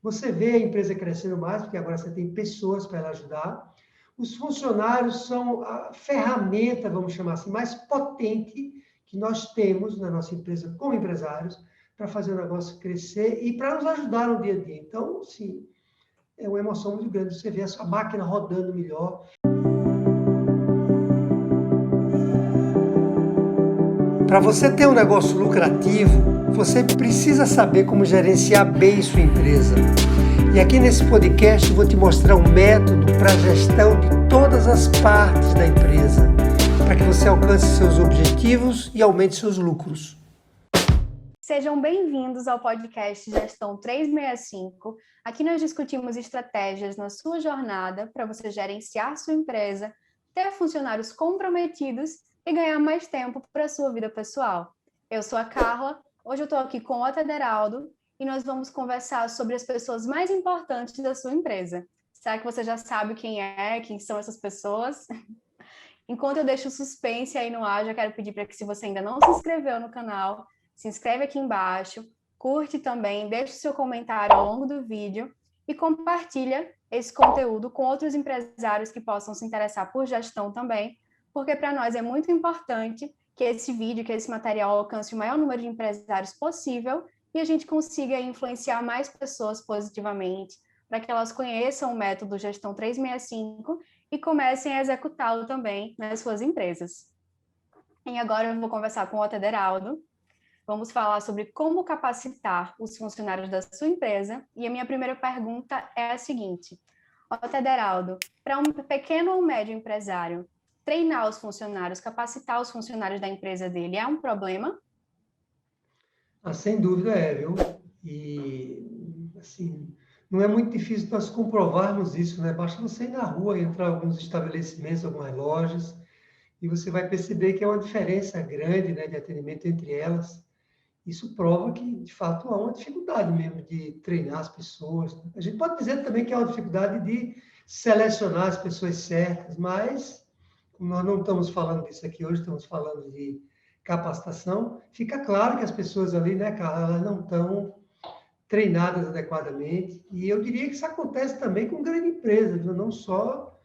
Você vê a empresa crescendo mais, porque agora você tem pessoas para ela ajudar. Os funcionários são a ferramenta, vamos chamar assim, mais potente que nós temos na nossa empresa como empresários para fazer o negócio crescer e para nos ajudar no dia a dia. Então, sim, é uma emoção muito grande você ver a sua máquina rodando melhor. Para você ter um negócio lucrativo, você precisa saber como gerenciar bem sua empresa. E aqui nesse podcast eu vou te mostrar um método para a gestão de todas as partes da empresa, para que você alcance seus objetivos e aumente seus lucros. Sejam bem-vindos ao podcast Gestão 365. Aqui nós discutimos estratégias na sua jornada para você gerenciar sua empresa, ter funcionários comprometidos e ganhar mais tempo para a sua vida pessoal. Eu sou a Carla, hoje eu estou aqui com o Otederaldo e nós vamos conversar sobre as pessoas mais importantes da sua empresa. Será que você já sabe quem são essas pessoas? Enquanto eu deixo o suspense aí no ar, já quero pedir para que, se você ainda não se inscreveu no canal, se inscreve aqui embaixo, curte também, deixe seu comentário ao longo do vídeo e compartilha esse conteúdo com outros empresários que possam se interessar por gestão também, porque para nós é muito importante que esse vídeo, que esse material alcance o maior número de empresários possível e a gente consiga influenciar mais pessoas positivamente, para que elas conheçam o método Gestão 365 e comecem a executá-lo também nas suas empresas. E agora eu vou conversar com o Otederaldo. Vamos falar sobre como capacitar os funcionários da sua empresa. E a minha primeira pergunta é a seguinte: Otederaldo, para um pequeno ou médio empresário, treinar os funcionários, capacitar os funcionários da empresa dele é um problema? Sem dúvida viu? E, assim, não é muito difícil nós comprovarmos isso, né? Basta você ir na rua, entrar em alguns estabelecimentos, algumas lojas, e você vai perceber que há uma diferença grande, né, de atendimento entre elas. Isso prova que, de fato, há uma dificuldade mesmo de treinar as pessoas. A gente pode dizer também que há uma dificuldade de selecionar as pessoas certas, mas, como nós não estamos falando disso aqui hoje, estamos falando de capacitação, fica claro que as pessoas ali, né, Carla, elas não estão treinadas adequadamente. E eu diria que isso acontece também com grandes empresas, viu? Não só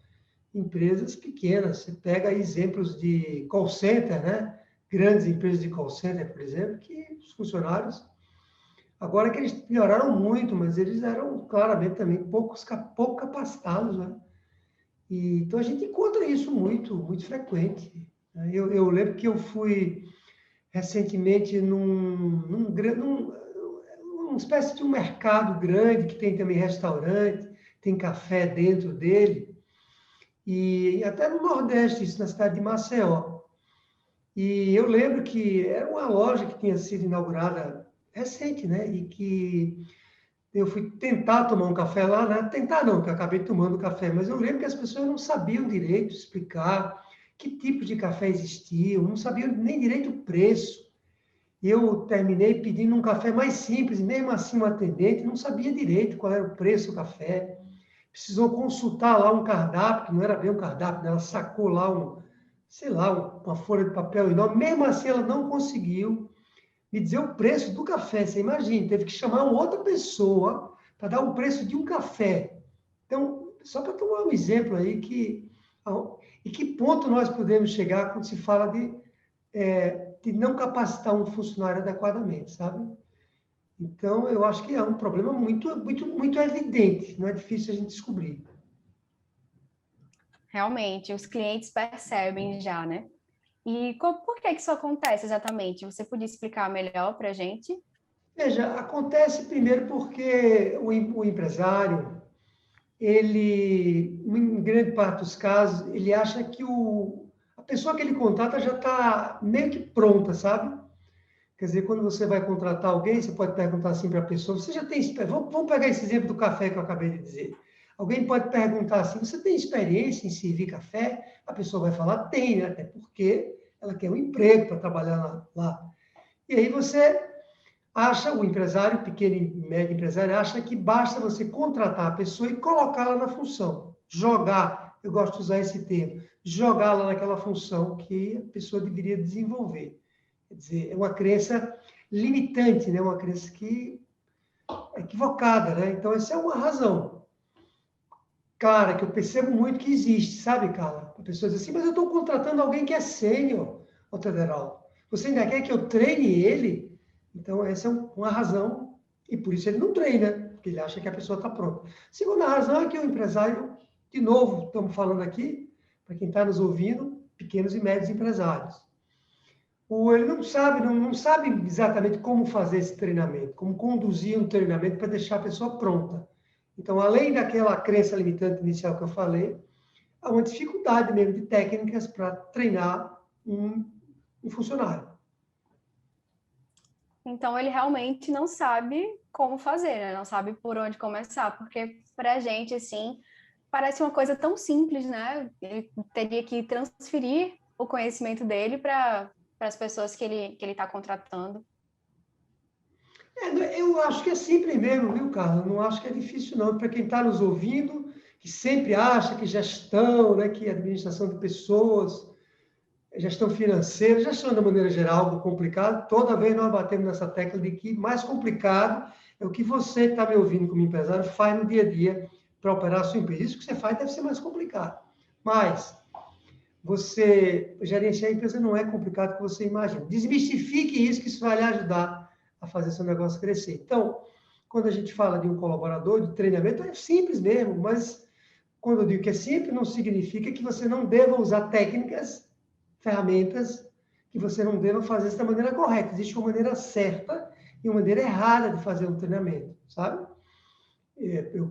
empresas pequenas. Você pega exemplos de call center, né? Grandes empresas de call center, por exemplo, que os funcionários, agora que eles melhoraram muito, mas eles eram claramente também pouco capacitados, né? E, então a gente encontra isso muito frequente. Eu lembro que eu fui recentemente numa espécie de um mercado grande, que tem também restaurante, tem café dentro dele, e até no Nordeste, isso na cidade de Maceió. E eu lembro que era uma loja que tinha sido inaugurada recente, né? E que eu fui tentar tomar um café lá, né? Tentar não, que eu acabei tomando café, mas eu lembro que as pessoas não sabiam direito explicar que tipo de café existia, não sabiam nem direito o preço. Eu terminei pedindo um café mais simples, e mesmo assim o atendente não sabia direito qual era o preço do café. Precisou consultar lá um cardápio, que não era bem um cardápio, né? Ela sacou lá sei lá, uma folha de papel enorme. Mesmo assim, ela não conseguiu me dizer o preço do café. Você imagina, teve que chamar uma outra pessoa para dar o preço de um café. Então, só para tomar um exemplo aí, e que ponto nós podemos chegar quando se fala de não capacitar um funcionário adequadamente, sabe? Então, eu acho que é um problema muito evidente, não é difícil a gente descobrir. Realmente, os clientes percebem já, né? E por que isso acontece exatamente? Você podia explicar melhor para a gente? Veja, acontece primeiro porque o empresário, ele, em grande parte dos casos, ele acha que a pessoa que ele contrata já está meio que pronta, sabe? Quer dizer, quando você vai contratar alguém, você pode perguntar assim para a pessoa, você já tem... Vamos pegar esse exemplo do café que eu acabei de dizer. Alguém pode perguntar assim, você tem experiência em servir café? A pessoa vai falar, tem, né? Até porque ela quer um emprego para trabalhar lá. E aí você o empresário, pequeno e médio empresário, acha que basta você contratar a pessoa e colocá-la na função. Jogar, eu gosto de usar esse termo, jogá-la naquela função que a pessoa deveria desenvolver. Quer dizer, é uma crença limitante, né? Uma crença que equivocada, né? Então, essa é uma razão. Clara, que eu percebo muito que existe, sabe, Carla? A pessoa diz assim, mas eu estou contratando alguém que é sênior, ô Tederaldo. Você ainda quer que eu treine ele? Então, essa é uma razão, e por isso ele não treina, porque ele acha que a pessoa está pronta. Segunda razão é que o empresário, de novo, estamos falando aqui, para quem está nos ouvindo, pequenos e médios empresários. Ele não sabe exatamente como fazer esse treinamento, como conduzir um treinamento para deixar a pessoa pronta. Então, além daquela crença limitante inicial que eu falei, há uma dificuldade mesmo de técnicas para treinar um funcionário. Então, ele realmente não sabe como fazer, né? Não sabe por onde começar, porque para a gente, assim, parece uma coisa tão simples, né? Ele teria que transferir o conhecimento dele para as pessoas que ele está contratando. Eu acho que é simples mesmo, viu, Carla? Não acho que é difícil, não. Para quem está nos ouvindo, que sempre acha que gestão, né, que administração de pessoas, gestão financeira, gestão de maneira geral, algo complicado, toda vez nós batemos nessa tecla de que mais complicado é o que você está me ouvindo como empresário faz no dia a dia para operar a sua empresa. Isso que você faz deve ser mais complicado. Mas você gerenciar a empresa não é complicado como você imagina. Desmistifique isso, que isso vai lhe ajudar a fazer seu negócio crescer. Então, quando a gente fala de um colaborador, de treinamento, é simples mesmo, mas quando eu digo que é simples, não significa que você não deva usar técnicas, ferramentas, que você não deva fazer isso da maneira correta. Existe uma maneira certa e uma maneira errada de fazer um treinamento, sabe?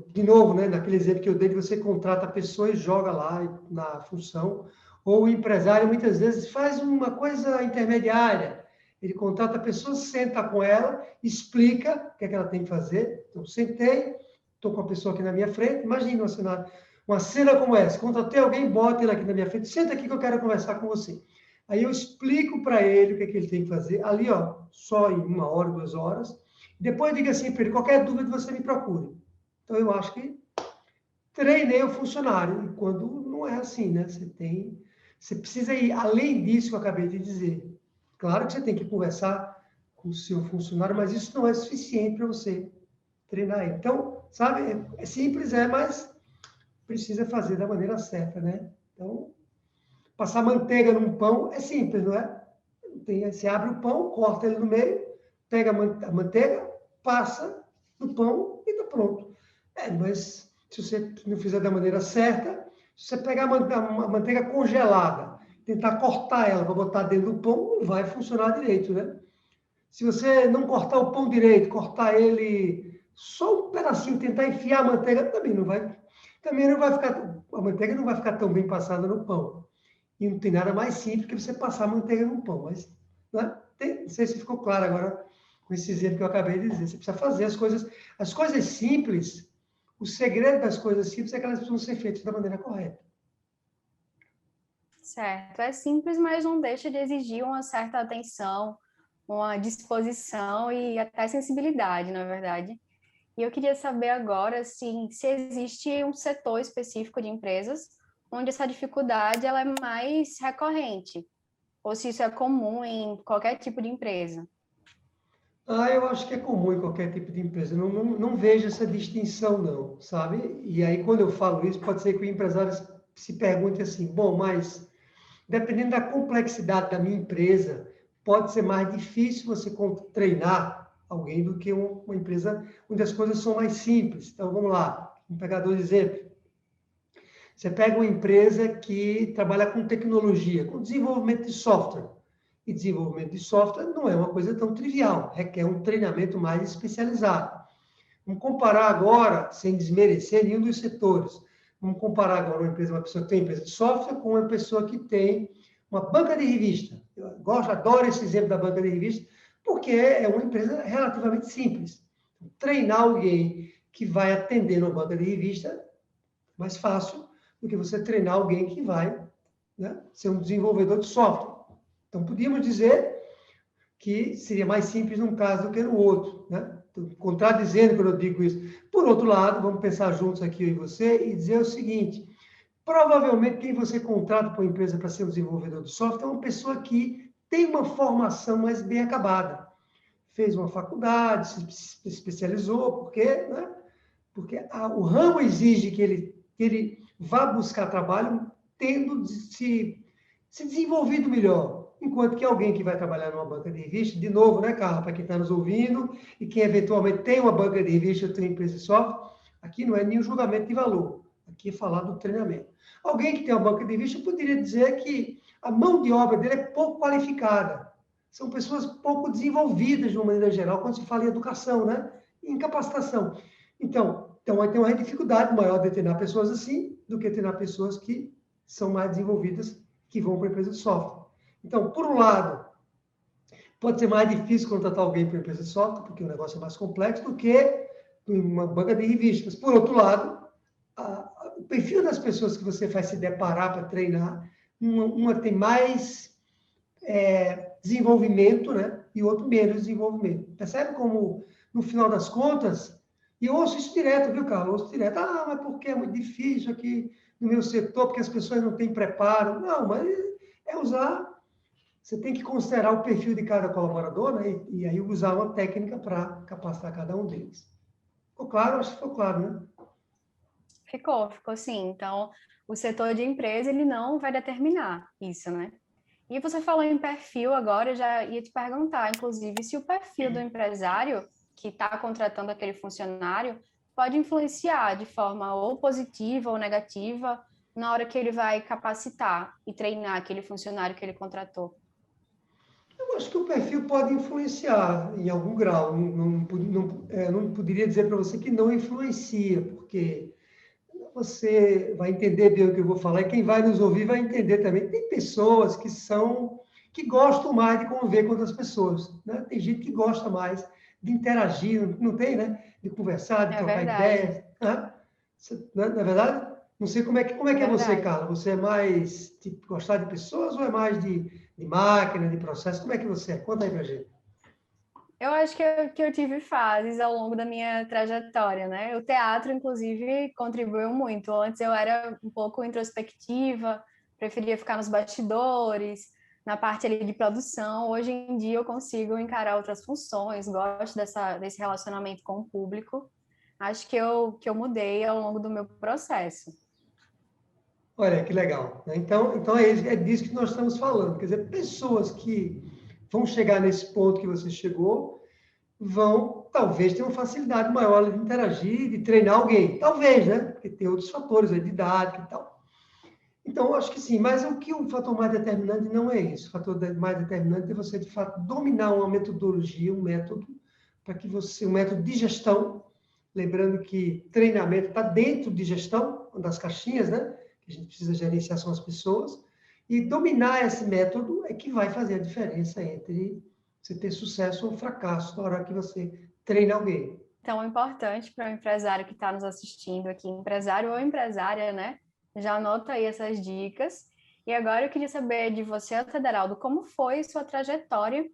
De novo, né, naquele exemplo que eu dei, de você contrata a pessoa e joga lá na função, ou o empresário muitas vezes faz uma coisa intermediária. Ele contrata a pessoa, senta com ela, explica o que é que ela tem que fazer. Então, sentei, estou com a pessoa aqui na minha frente, imagina uma cena como essa, contratei alguém, bota ele aqui na minha frente, senta aqui que eu quero conversar com você. Aí eu explico para ele o que é que ele tem que fazer, ali, ó, só em 1 hora, 2 horas. Depois diga assim para ele, qualquer dúvida você me procure. Então, eu acho que treinei o funcionário, e quando não é assim, né? Você precisa ir além disso que eu acabei de dizer. Claro que você tem que conversar com o seu funcionário, mas isso não é suficiente para você treinar ele. Então, sabe, é simples, mas precisa fazer da maneira certa, né? Então, passar manteiga num pão é simples, não é? Você abre o pão, corta ele no meio, pega a manteiga, passa no pão e está pronto. Mas se você não fizer da maneira certa, se você pegar a manteiga congelada, tentar cortar ela para botar dentro do pão, não vai funcionar direito, né? Se você não cortar o pão direito, cortar ele só um pedacinho, tentar enfiar a manteiga, também não vai ficar, a manteiga não vai ficar tão bem passada no pão. E não tem nada mais simples que você passar a manteiga no pão, mas, né? Não sei se ficou claro agora com esse exemplo que eu acabei de dizer. Você precisa fazer as coisas simples. O segredo das coisas simples é que elas precisam ser feitas da maneira correta. Certo, é simples, mas não deixa de exigir uma certa atenção, uma disposição e até sensibilidade, na verdade. E eu queria saber agora, assim, se existe um setor específico de empresas onde essa dificuldade ela é mais recorrente, ou se isso é comum em qualquer tipo de empresa. Eu acho que é comum em qualquer tipo de empresa. Não vejo essa distinção, não, sabe? E aí, quando eu falo isso, pode ser que o empresário se pergunte assim, bom, mas dependendo da complexidade da minha empresa, pode ser mais difícil você treinar alguém do que uma empresa onde as coisas são mais simples. Então, vamos lá, vamos pegar 2 exemplos. Você pega uma empresa que trabalha com tecnologia, com desenvolvimento de software. E desenvolvimento de software não é uma coisa tão trivial, requer um treinamento mais especializado. Vamos comparar agora, sem desmerecer nenhum dos setores, vamos comparar agora uma pessoa que tem empresa de software com uma pessoa que tem uma banca de revista. Eu adoro esse exemplo da banca de revista, porque é uma empresa relativamente simples. Treinar alguém que vai atender uma banca de revista é mais fácil do que você treinar alguém que vai, né, ser um desenvolvedor de software. Então, podíamos dizer que seria mais simples num caso do que no outro, né? Contradizendo quando eu digo isso. Por outro lado, vamos pensar juntos aqui, eu e você, e dizer o seguinte: provavelmente quem você contrata para uma empresa para ser um desenvolvedor de software é uma pessoa que tem uma formação mais bem acabada. fez uma faculdade, se especializou, né? Porque o ramo exige que ele vá buscar trabalho tendo se desenvolvido melhor. Enquanto que alguém que vai trabalhar numa banca de revista, de novo, né, Carla, para quem está nos ouvindo, e quem eventualmente tem uma banca de revista, tem empresa de software, aqui não é nenhum julgamento de valor, aqui é falar do treinamento. Alguém que tem uma banca de revista poderia dizer que a mão de obra dele é pouco qualificada. São pessoas pouco desenvolvidas, de uma maneira geral, quando se fala em educação, né? Em capacitação. Então vai ter uma dificuldade maior de treinar pessoas assim do que treinar pessoas que são mais desenvolvidas, que vão para a empresa de software. Então, por um lado, pode ser mais difícil contratar alguém para a empresa de software, porque o negócio é mais complexo do que uma banca de revistas. Por outro lado, o perfil das pessoas que você vai se deparar para treinar, uma tem mais desenvolvimento, né? E outro menos desenvolvimento. Percebe como, no final das contas, e eu ouço isso direto, viu, Carlos? Eu ouço direto, mas porque é muito difícil aqui no meu setor, porque as pessoas não têm preparo. Não, mas é usar... Você tem que considerar o perfil de cada colaborador, né? E aí usar uma técnica para capacitar cada um deles. Ficou claro? Acho que ficou claro, né? Ficou sim. Então, o setor de empresa, ele não vai determinar isso, né? E você falou em perfil agora, eu já ia te perguntar, inclusive, se o perfil do empresário que está contratando aquele funcionário pode influenciar de forma ou positiva ou negativa na hora que ele vai capacitar e treinar aquele funcionário que ele contratou. Eu acho que o perfil pode influenciar em algum grau. Não poderia dizer para você que não influencia, porque você vai entender bem o que eu vou falar, e quem vai nos ouvir vai entender também. Tem pessoas que gostam mais de conviver com outras pessoas, né? Tem gente que gosta mais de interagir, não tem, né? De conversar, de trocar ideias. Né? Não é verdade? Não sei como é que é você, Carla. Você é mais de gostar de pessoas ou é mais de máquina, de processo? Como é que você é? Conta aí pra gente. Eu acho que eu tive fases ao longo da minha trajetória, né? O teatro, inclusive, contribuiu muito. Antes eu era um pouco introspectiva, preferia ficar nos bastidores, na parte ali de produção. Hoje em dia eu consigo encarar outras funções, gosto desse relacionamento com o público. Acho que eu mudei ao longo do meu processo. Olha, que legal. Então é disso que nós estamos falando. Quer dizer, pessoas que vão chegar nesse ponto que você chegou, vão, talvez, ter uma facilidade maior de interagir, de treinar alguém. Talvez, né? Porque tem outros fatores, a didática e tal. Então, eu acho que sim. Mas o fator mais determinante não é isso. O fator mais determinante é você, de fato, dominar uma metodologia, um método, para que você, um método de gestão, lembrando que treinamento está dentro de gestão, uma das caixinhas, né? Que a gente precisa gerenciar são as pessoas, e dominar esse método é que vai fazer a diferença entre você ter sucesso ou fracasso na hora que você treina alguém. Então, é importante para o empresário que está nos assistindo aqui, empresário ou empresária, né? Já anota aí essas dicas. E agora eu queria saber de você, Federaldo, como foi sua trajetória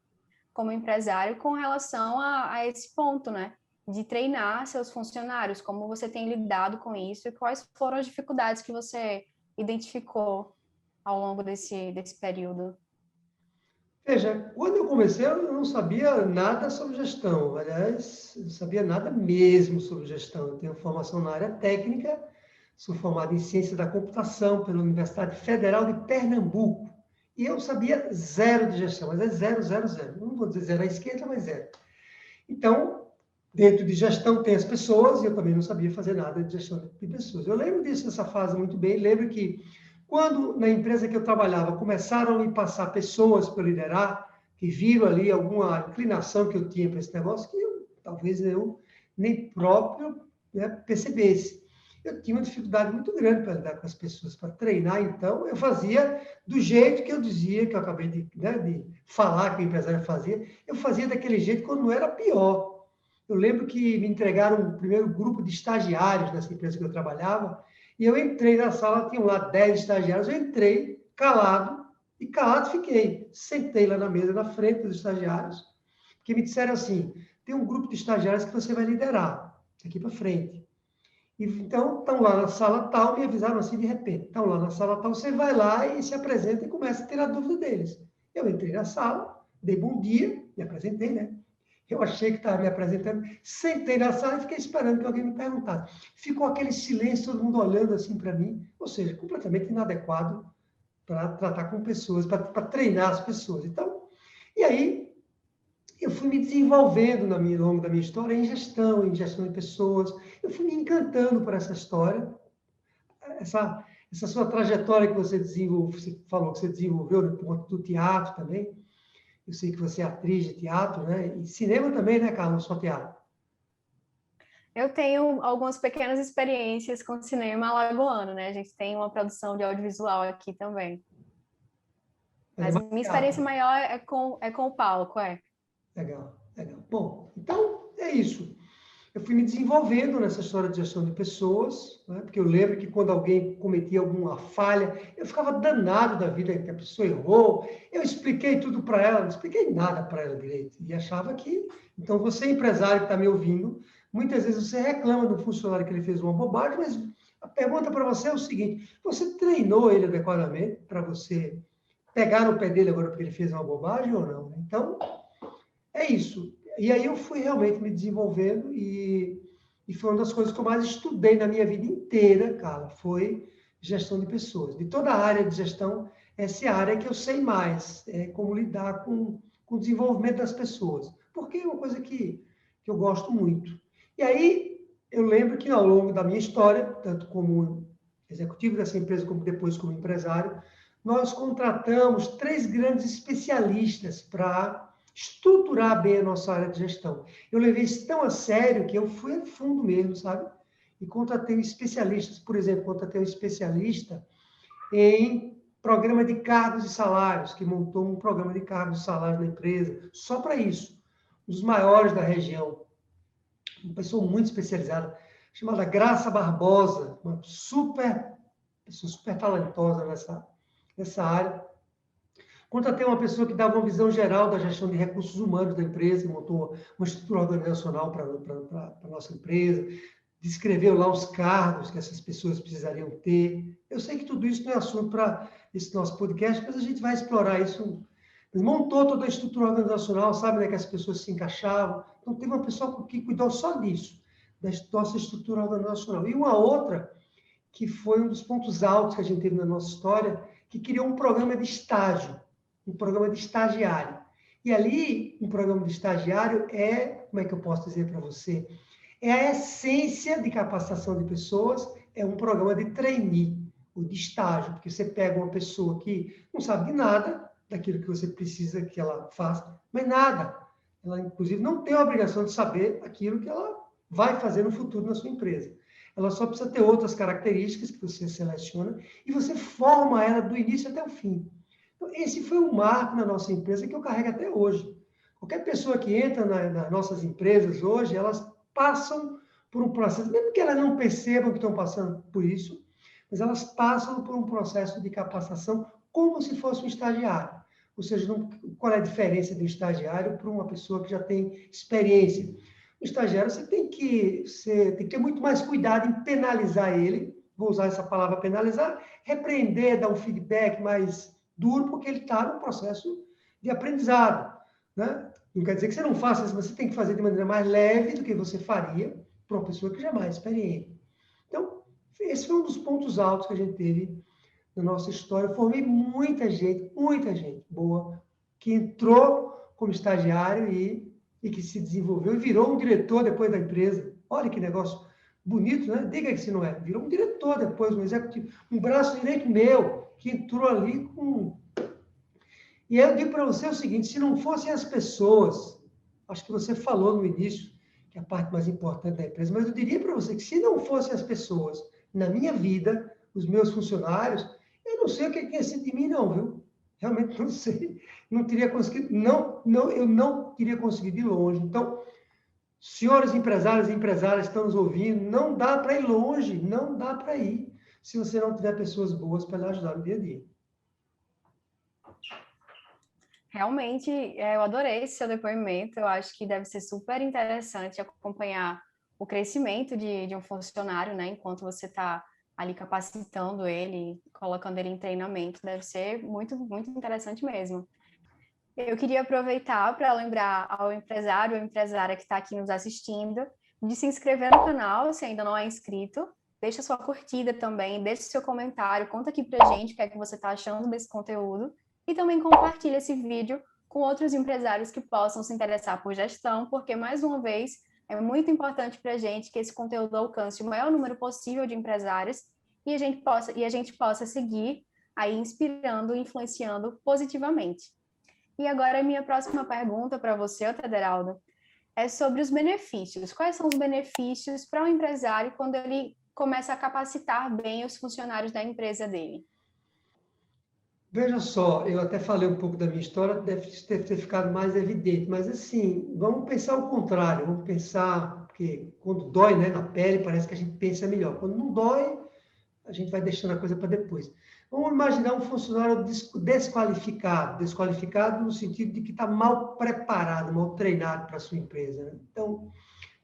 como empresário com relação a esse ponto, né? De treinar seus funcionários, como você tem lidado com isso e quais foram as dificuldades que você identificou ao longo desse período? Veja, quando eu comecei, eu não sabia nada sobre gestão. Aliás, eu não sabia nada mesmo sobre gestão. Eu tenho formação na área técnica, sou formado em ciência da computação pela Universidade Federal de Pernambuco. E eu sabia zero de gestão, mas é zero, zero, zero. Não vou dizer zero à esquerda, mas zero. Então, dentro de gestão tem as pessoas, e eu também não sabia fazer nada de gestão de pessoas. Eu lembro disso, dessa fase muito bem. Lembro que quando na empresa que eu trabalhava começaram a me passar pessoas para eu liderar, que viram ali alguma inclinação que eu tinha para esse negócio, que talvez eu nem próprio, né, percebesse. Eu tinha uma dificuldade muito grande para lidar com as pessoas, para treinar, então eu fazia do jeito que eu dizia, que eu acabei de falar que o empresário fazia, eu fazia daquele jeito quando não era pior. Eu lembro que me entregaram o primeiro grupo de estagiários nessa empresa que eu trabalhava, e eu entrei na sala, tinham lá 10 estagiários, eu entrei calado, e calado fiquei. Sentei lá na mesa, na frente dos estagiários, que me disseram assim, tem um grupo de estagiários que você vai liderar, aqui para frente. E, então, estão lá na sala tal, me avisaram assim de repente, estão lá na sala tal, você vai lá e se apresenta e começa a tirar dúvida deles. Eu entrei na sala, dei bom dia, me apresentei, né? Eu achei que estava me apresentando, sentei na sala e fiquei esperando que alguém me perguntasse. Ficou aquele silêncio, todo mundo olhando assim para mim, ou seja, completamente inadequado para tratar com pessoas, para treinar as pessoas. Então, e aí eu fui me desenvolvendo ao longo da minha história em gestão de pessoas. Eu fui me encantando por essa história, essa sua trajetória que você desenvolveu, você falou que você desenvolveu no ponto do teatro também. Eu sei que você é atriz de teatro, né? E cinema também, né, Carlos? Só teatro. Eu tenho algumas pequenas experiências com cinema alagoano, né? A gente tem uma produção de audiovisual aqui também. Mas é Mas mais minha experiência teatro. maior é com o palco, é. Legal, legal. Bom, então é isso. Eu fui me desenvolvendo nessa história de gestão de pessoas, né? Porque eu lembro que quando alguém cometia alguma falha, eu ficava danado da vida que a pessoa errou. Eu expliquei tudo para ela, não expliquei nada para ela direito. E achava que. Então, você, empresário que está me ouvindo, muitas vezes você reclama do funcionário que ele fez uma bobagem, mas a pergunta para você é o seguinte: você treinou ele adequadamente para você pegar no pé dele agora porque ele fez uma bobagem ou não? Então, é isso. E aí eu fui realmente me desenvolvendo e foi uma das coisas que eu mais estudei na minha vida inteira, cara, foi gestão de pessoas. De toda a área de gestão, essa é a área que eu sei mais, é como lidar com o desenvolvimento das pessoas. Porque é uma coisa que eu gosto muito. E aí eu lembro que ao longo da minha história, tanto como executivo dessa empresa, como depois como empresário, nós contratamos 3 grandes especialistas para estruturar bem a nossa área de gestão. Eu levei isso tão a sério que eu fui a fundo mesmo, sabe? E contratei especialistas, por exemplo, contratei um especialista em programa de cargos e salários, que montou um programa de cargos e salários na empresa, só para isso. Um dos maiores da região. Uma pessoa muito especializada, chamada Graça Barbosa, uma pessoa super talentosa nessa área. Contratei uma pessoa que dava uma visão geral da gestão de recursos humanos da empresa, montou uma estrutura organizacional para a nossa empresa, descreveu lá os cargos que essas pessoas precisariam ter. Eu sei que tudo isso não é assunto para esse nosso podcast, mas a gente vai explorar isso. Mas montou toda a estrutura organizacional, sabe, né, que as pessoas se encaixavam. Então, teve uma pessoa que cuidou só disso, da nossa estrutura organizacional. E uma outra, que foi um dos pontos altos que a gente teve na nossa história, que criou um programa de estágio, um programa de estagiário. E ali, um programa de estagiário como é que eu posso dizer para você? É a essência de capacitação de pessoas, é um programa de trainee, ou de estágio, porque você pega uma pessoa que não sabe de nada daquilo que você precisa que ela faça, mas nada. Ela, inclusive, não tem a obrigação de saber aquilo que ela vai fazer no futuro na sua empresa. Ela só precisa ter outras características que você seleciona e você forma ela do início até o fim. Então, esse foi um marco na nossa empresa que eu carrego até hoje. Qualquer pessoa que entra nas nossas empresas hoje, elas passam por um processo, mesmo que elas não percebam que estão passando por isso, mas elas passam por um processo de capacitação como se fosse um estagiário. Ou seja, qual é a diferença de um estagiário para uma pessoa que já tem experiência? O estagiário, você tem que ter muito mais cuidado em penalizar ele, vou usar essa palavra penalizar, repreender, dar um feedback mais duro, porque ele está no processo de aprendizado, né? Não quer dizer que você não faça isso, mas você tem que fazer de maneira mais leve do que você faria para uma pessoa que já é mais experiente. Então, esse foi um dos pontos altos que a gente teve na nossa história. Eu formei muita gente boa, que entrou como estagiário e que se desenvolveu e virou um diretor depois da empresa. Olha que negócio bonito, né? Diga que se não é. Virou um diretor depois, um executivo, um braço direito meu, que entrou ali com... E aí eu digo para você o seguinte, se não fossem as pessoas, acho que você falou no início, que é a parte mais importante da empresa, mas eu diria para você que se não fossem as pessoas na minha vida, os meus funcionários, eu não sei o que ia ser de mim, não, viu? Realmente não sei. Não teria conseguido, eu não teria conseguido de longe. Então, senhores empresários e empresárias que estão nos ouvindo, não dá para ir longe, não dá para ir, se você não tiver pessoas boas para lhe ajudar no dia a dia. Realmente, eu adorei esse seu depoimento. Eu acho que deve ser super interessante acompanhar o crescimento de um funcionário, né? Enquanto você está ali capacitando ele, colocando ele em treinamento. Deve ser muito, muito interessante mesmo. Eu queria aproveitar para lembrar ao empresário ou empresária que está aqui nos assistindo de se inscrever no canal, se ainda não é inscrito. Deixa sua curtida também, deixa seu comentário, conta aqui pra gente o que é que você está achando desse conteúdo e também compartilha esse vídeo com outros empresários que possam se interessar por gestão, porque, mais uma vez, é muito importante para a gente que esse conteúdo alcance o maior número possível de empresários e a gente possa seguir aí inspirando e influenciando positivamente. E agora a minha próxima pergunta para você, Tederaldo, é sobre os benefícios. Quais são os benefícios para o empresário quando ele começa a capacitar bem os funcionários da empresa dele? Veja só, eu até falei um pouco da minha história, deve ter ficado mais evidente, mas assim, vamos pensar o contrário, vamos pensar, porque quando dói, né, na pele, parece que a gente pensa melhor. Quando não dói, a gente vai deixando a coisa para depois. Vamos imaginar um funcionário desqualificado no sentido de que está mal preparado, mal treinado para a sua empresa, né? Então,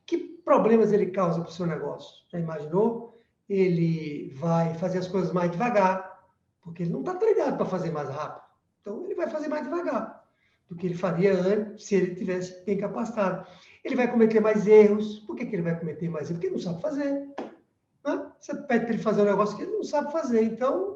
que problemas ele causa para o seu negócio? Já imaginou? Ele vai fazer as coisas mais devagar, porque ele não está treinado para fazer mais rápido. Então, ele vai fazer mais devagar do que ele faria antes, se ele tivesse bem capacitado. Ele vai cometer mais erros. Por que ele vai cometer mais erros? Porque ele não sabe fazer. Né? Você pede para ele fazer um negócio que ele não sabe fazer. Então,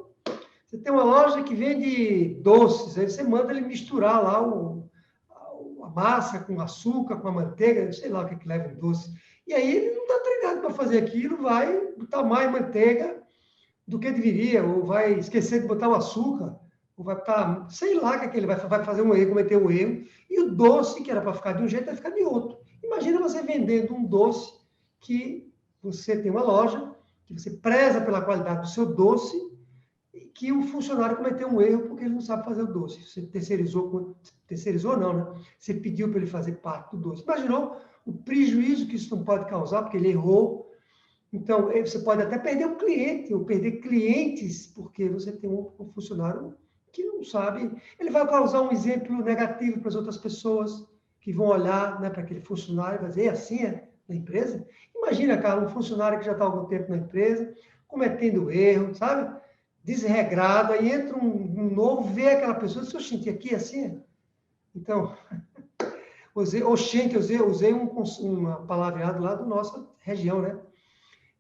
você tem uma loja que vende doces, aí você manda ele misturar lá a massa com açúcar, com a manteiga, sei lá o que leva em doce. E aí ele não está treinado para fazer aquilo, vai botar mais manteiga do que deveria, ou vai esquecer de botar o açúcar, ou vai botar, sei lá o que ele vai fazer um erro, cometer um erro, e o doce, que era para ficar de um jeito, vai ficar de outro. Imagina você vendendo um doce que você tem uma loja, que você preza pela qualidade do seu doce, e que o funcionário cometeu um erro porque ele não sabe fazer o doce. Você terceirizou não, né? Você pediu para ele fazer parte do doce. Imaginou o prejuízo que isso não pode causar, porque ele errou. Então, você pode até perder um cliente, ou perder clientes, porque você tem um funcionário que não sabe. Ele vai causar um exemplo negativo para as outras pessoas, que vão olhar, né, para aquele funcionário e vai dizer, assim é na empresa? Imagina, cara, um funcionário que já está há algum tempo na empresa, cometendo erro, sabe? Desregrado, aí entra um novo, vê aquela pessoa, se eu sentir aqui assim. Então, usei uma palavreado lá da nossa região, né?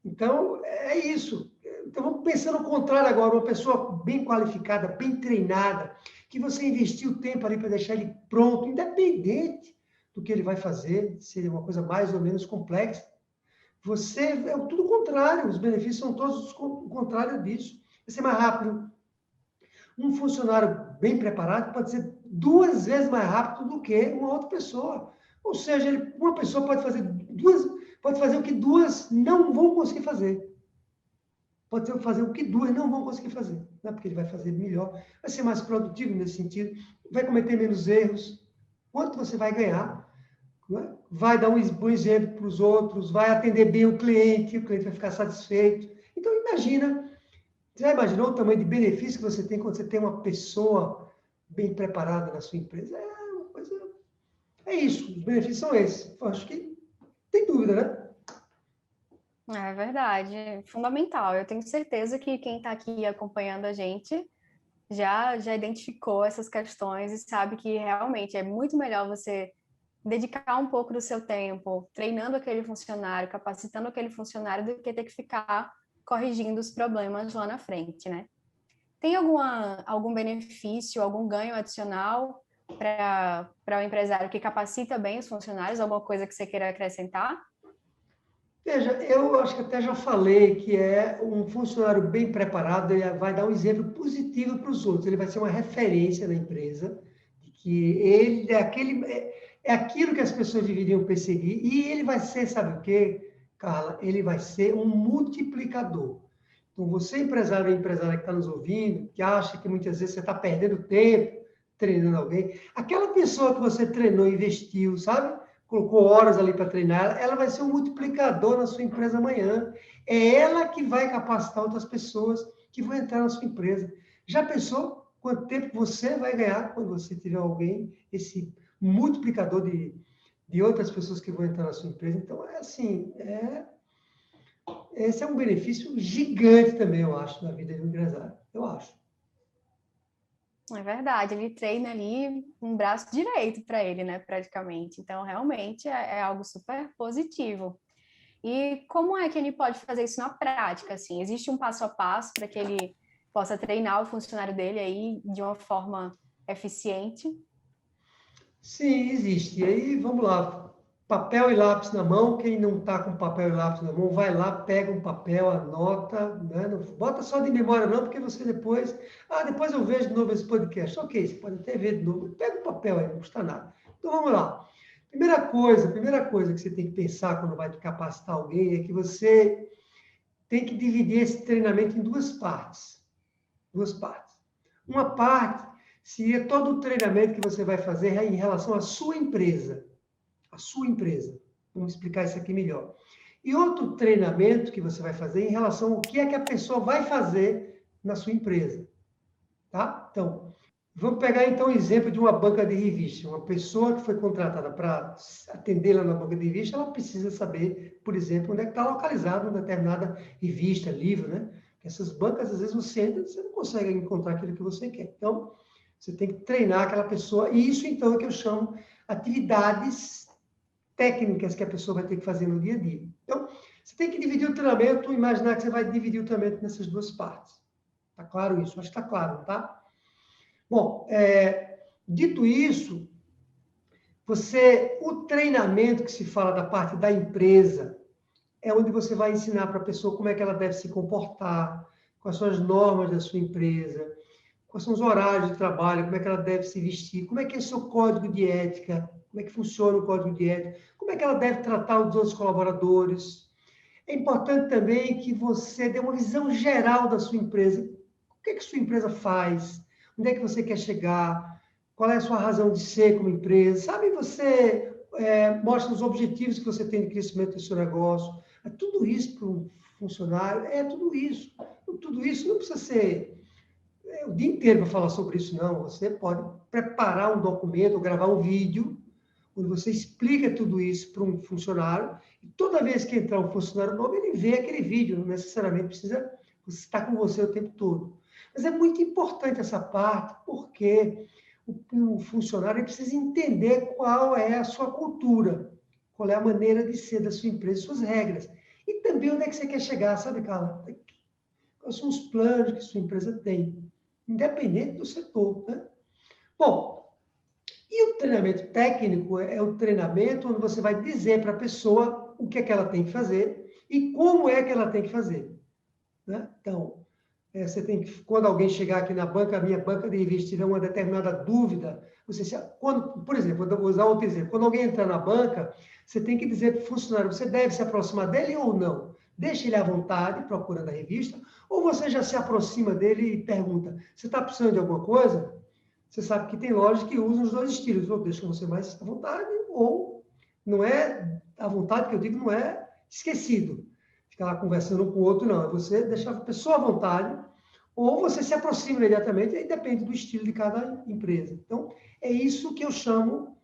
Então, é isso. Então, vamos pensar no contrário agora, uma pessoa bem qualificada, bem treinada, que você investiu tempo ali para deixar ele pronto, independente do que ele vai fazer, se é uma coisa mais ou menos complexa. Você é tudo o contrário, os benefícios são todos o contrário disso. Vai ser mais rápido. Um funcionário bem preparado pode ser 2 vezes mais rápido do que uma outra pessoa. Ou seja, uma pessoa pode fazer o que duas não vão conseguir fazer. Pode fazer o que duas não vão conseguir fazer, né? Porque ele vai fazer melhor, vai ser mais produtivo nesse sentido, vai cometer menos erros. Quanto você vai ganhar? Né? Vai dar um bom exemplo para os outros, vai atender bem o cliente vai ficar satisfeito. Então, imagina. Você já imaginou o tamanho de benefício que você tem quando você tem uma pessoa bem preparada na sua empresa? É uma coisa. É isso, os benefícios são esses. Eu acho que tem dúvida, né? É verdade, fundamental. Eu tenho certeza que quem está aqui acompanhando a gente já identificou essas questões e sabe que realmente é muito melhor você dedicar um pouco do seu tempo treinando aquele funcionário, capacitando aquele funcionário, do que ter que ficar corrigindo os problemas lá na frente, né? Tem algum benefício, algum ganho adicional para o empresário que capacita bem os funcionários? Alguma coisa que você queira acrescentar? Veja, eu acho que até já falei que é um funcionário bem preparado, ele vai dar um exemplo positivo para os outros, ele vai ser uma referência na empresa, de que ele é aquilo que as pessoas deveriam perseguir, e ele vai ser, sabe o quê, Carla? Ele vai ser um multiplicador. Então, você, empresário e empresária que está nos ouvindo, que acha que muitas vezes você está perdendo tempo treinando alguém, aquela pessoa que você treinou, investiu, sabe? Colocou horas ali para treinar, ela vai ser um multiplicador na sua empresa amanhã. É ela que vai capacitar outras pessoas que vão entrar na sua empresa. Já pensou quanto tempo você vai ganhar quando você tiver alguém, esse multiplicador de outras pessoas que vão entrar na sua empresa? Então, é assim, esse é um benefício gigante também, eu acho, na vida do empresário. Eu acho. É verdade, ele treina ali um braço direito para ele, né, praticamente. Então, realmente é algo super positivo. E como é que ele pode fazer isso na prática, assim? Existe um passo a passo para que ele possa treinar o funcionário dele aí de uma forma eficiente? Sim, existe. E aí, vamos lá. Papel e lápis na mão. Quem não está com papel e lápis na mão, vai lá, pega um papel, anota, né? Não bota só de memória não, porque você depois... Ah, depois eu vejo de novo esse podcast. Ok, você pode até ver de novo. Pega um papel aí, não custa nada. Então, vamos lá. Primeira coisa que você tem que pensar quando vai capacitar alguém é que você tem que dividir esse treinamento em duas partes. Duas partes. Uma parte seria todo o treinamento que você vai fazer em relação à sua empresa. A sua empresa. Vamos explicar isso aqui melhor. E outro treinamento que você vai fazer em relação ao que é que a pessoa vai fazer na sua empresa. Tá? Então, vamos pegar então o exemplo de uma banca de revista. Uma pessoa que foi contratada para atendê-la na banca de revista, ela precisa saber, por exemplo, onde é que está localizada uma determinada revista, livro, né? Essas bancas, às vezes, você entra e você não consegue encontrar aquilo que você quer. Então, você tem que treinar aquela pessoa. E isso, então, é que eu chamo atividades técnicas que a pessoa vai ter que fazer no dia a dia. Então, você tem que dividir o treinamento, imaginar que você vai dividir o treinamento nessas duas partes. Tá claro isso? Acho que está claro, tá? Bom, dito isso, o treinamento que se fala da parte da empresa é onde você vai ensinar para a pessoa como é que ela deve se comportar, quais são as normas da sua empresa, quais são os horários de trabalho, como é que ela deve se vestir, como é que é o seu código de ética, como é que funciona o código de ética, como é que ela deve tratar os outros colaboradores. É importante também que você dê uma visão geral da sua empresa. O que é que sua empresa faz? Onde é que você quer chegar? Qual é a sua razão de ser como empresa? Sabe, você mostra os objetivos que você tem de crescimento do seu negócio. É tudo isso para um funcionário, é tudo isso. Tudo isso não precisa ser o dia inteiro para falar sobre isso, não. Você pode preparar um documento ou gravar um vídeo onde você explica tudo isso para um funcionário, e toda vez que entrar um funcionário novo, ele vê aquele vídeo, não necessariamente precisa estar com você o tempo todo. Mas é muito importante essa parte, porque o funcionário precisa entender qual é a sua cultura, qual é a maneira de ser da sua empresa, suas regras. E também onde é que você quer chegar, sabe, Carla? Quais são os planos que sua empresa tem, independente do setor, né? Bom, e o treinamento técnico é o treinamento onde você vai dizer para a pessoa o que é que ela tem que fazer e como é que ela tem que fazer, né? Então, você tem que, quando alguém chegar aqui na banca, a minha banca de revista, tiver uma determinada dúvida, por exemplo, eu vou usar outro exemplo, quando alguém entrar na banca, você tem que dizer para o funcionário, você deve se aproximar dele ou não. Deixa ele à vontade, procurando a revista, ou você já se aproxima dele e pergunta, você está precisando de alguma coisa? Você sabe que tem lojas que usam os dois estilos, ou deixam você mais à vontade, ou não é à vontade, que eu digo, não é esquecido. Ficar lá conversando um com o outro, não. É você deixar a pessoa à vontade, ou você se aproxima imediatamente, aí depende do estilo de cada empresa. Então, é isso que eu chamo.